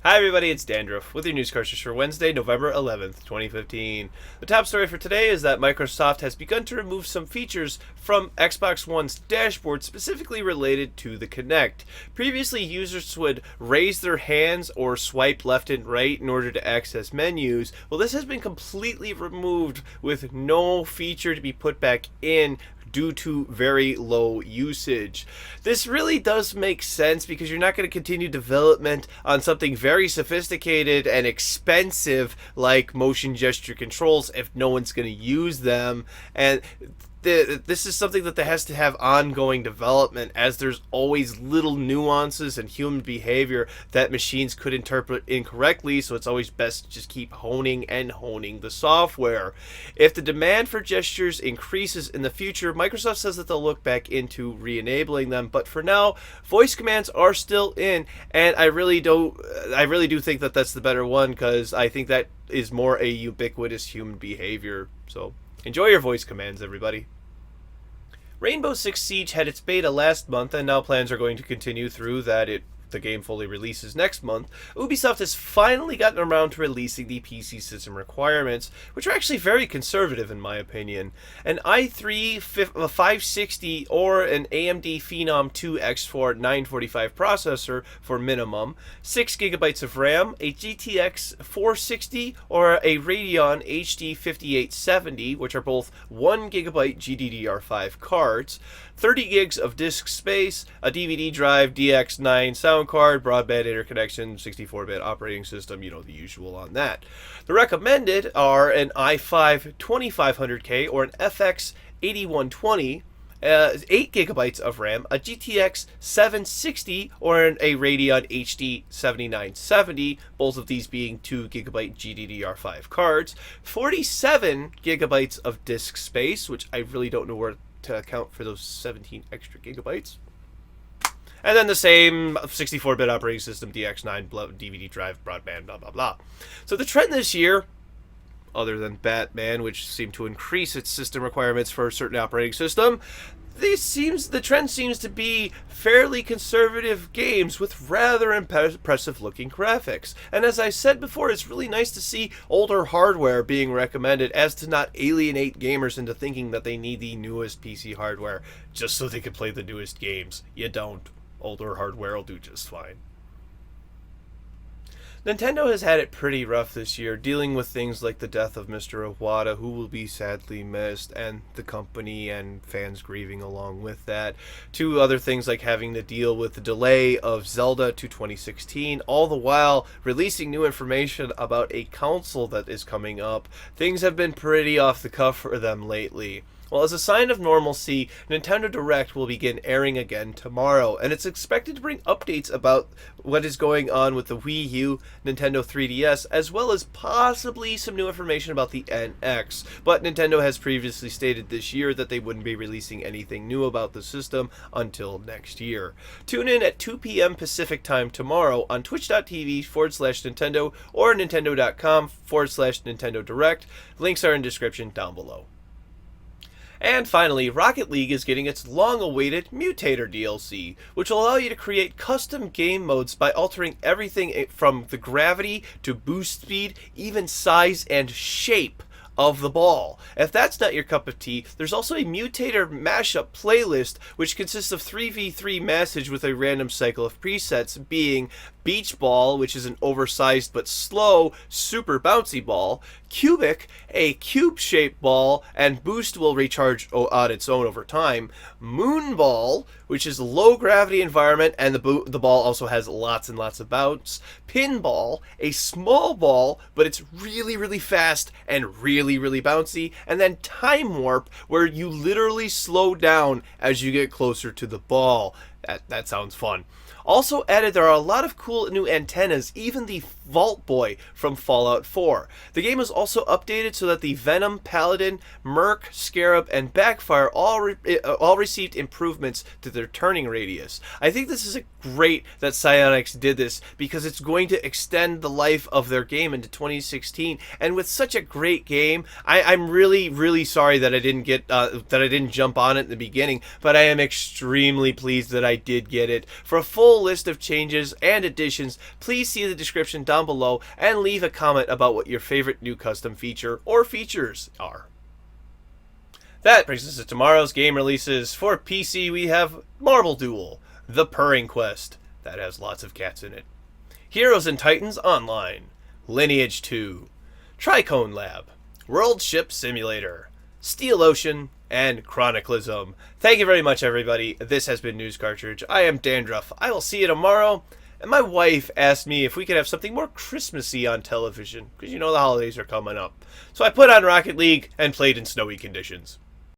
Hi everybody, it's Dandruff with your news Cartridge for Wednesday, November 11th, 2015. The top story for today is that Microsoft has begun to remove some features from Xbox One's dashboard specifically related to the Kinect. Previously, users would raise their hands or swipe left and right in order to access menus. Well, this has been completely removed with no feature to be put back in due to very low usage. This really does make sense because you're not going to continue development on something very sophisticated and expensive like motion gesture controls if no one's going to use them. And this is something that has to have ongoing development, as there's always little nuances in human behavior that machines could interpret incorrectly, so it's always best to just keep honing and honing the software. If the demand for gestures increases in the future, Microsoft says that they'll look back into re-enabling them, but for now, voice commands are still in, and I really do think that that's the better one, because I think that is more a ubiquitous human behavior. So enjoy your voice commands, everybody. Rainbow Six Siege had its beta last month, and now plans are going to continue through that the game fully releases next month. Ubisoft has finally gotten around to releasing the PC system requirements, which are actually very conservative in my opinion. An i3 560 or an AMD Phenom 2 X4 945 processor for minimum, 6GB of RAM, a GTX 460 or a Radeon HD 5870, which are both 1GB GDDR5 cards, 30 gigs of disk space, a DVD drive, DX9 sound card, broadband interconnection, 64-bit operating system, you know, the usual on that. The recommended are an i5 2500K or an FX 8120, 8GB of RAM, a GTX 760 or a Radeon HD 7970, both of these being 2GB GDDR5 cards, 47GB of disk space, which I really don't know where to account for those 17 extra gigabytes. And then the same 64-bit operating system, DX9, DVD drive, broadband, blah, blah, blah. So the trend this year, other than Batman, which seemed to increase its system requirements for a certain operating system, the trend seems to be fairly conservative games with rather impressive looking graphics. And as I said before, it's really nice to see older hardware being recommended, as to not alienate gamers into thinking that they need the newest PC hardware just so they can play the newest games. You don't. Older hardware will do just fine. Nintendo has had it pretty rough this year, dealing with things like the death of Mr. Iwata, who will be sadly missed, and the company and fans grieving along with that, to other things like having to deal with the delay of Zelda to 2016, all the while releasing new information about a console that is coming up. Things have been pretty off the cuff for them lately. Well, as a sign of normalcy, Nintendo Direct will begin airing again tomorrow, and it's expected to bring updates about what is going on with the Wii U, Nintendo 3DS, as well as possibly some new information about the NX. But Nintendo has previously stated this year that they wouldn't be releasing anything new about the system until next year. Tune in at 2 p.m. Pacific Time tomorrow on twitch.tv/Nintendo or nintendo.com/Nintendo Direct. Links are in description down below. And finally, Rocket League is getting its long-awaited Mutator DLC, which will allow you to create custom game modes by altering everything from the gravity to boost speed, even size and shape of the ball. If that's not your cup of tea, there's also a Mutator mashup playlist, which consists of 3v3 matches with a random cycle of presets, being Beach Ball, which is an oversized but slow, super bouncy ball, Cubic, a cube-shaped ball, and Boost will recharge on its own over time, Moon Ball, which is a low-gravity environment, and the ball also has lots and lots of bounce, Pinball, a small ball, but it's really, really fast and really, really bouncy, and then Time Warp, where you literally slow down as you get closer to the ball. That sounds fun. Also added, there are a lot of cool new antennas, even the Vault Boy from Fallout 4. The game is also updated so that the Venom, Paladin, Merc, Scarab, and Backfire all received improvements to their turning radius. I think this is great that Psyonix did this, because it's going to extend the life of their game into 2016. And with such a great game, I'm really, really sorry that I didn't jump on it in the beginning, but I am extremely pleased that I did get it. For a full full list of changes and additions, please see the description down below and leave a comment about what your favorite new custom feature or features are. That brings us to tomorrow's game releases. For PC, we have Marble Duel, The Purring Quest, that has lots of cats in it, Heroes and Titans Online, Lineage 2, Tricone Lab, World Ship Simulator, Steel Ocean, and Chroniclism. Thank you very much, everybody. This has been News Cartridge. I am Dandruff. I will see you tomorrow. And my wife asked me if we could have something more Christmassy on television, because you know the holidays are coming up. So I put on Rocket League and played in snowy conditions.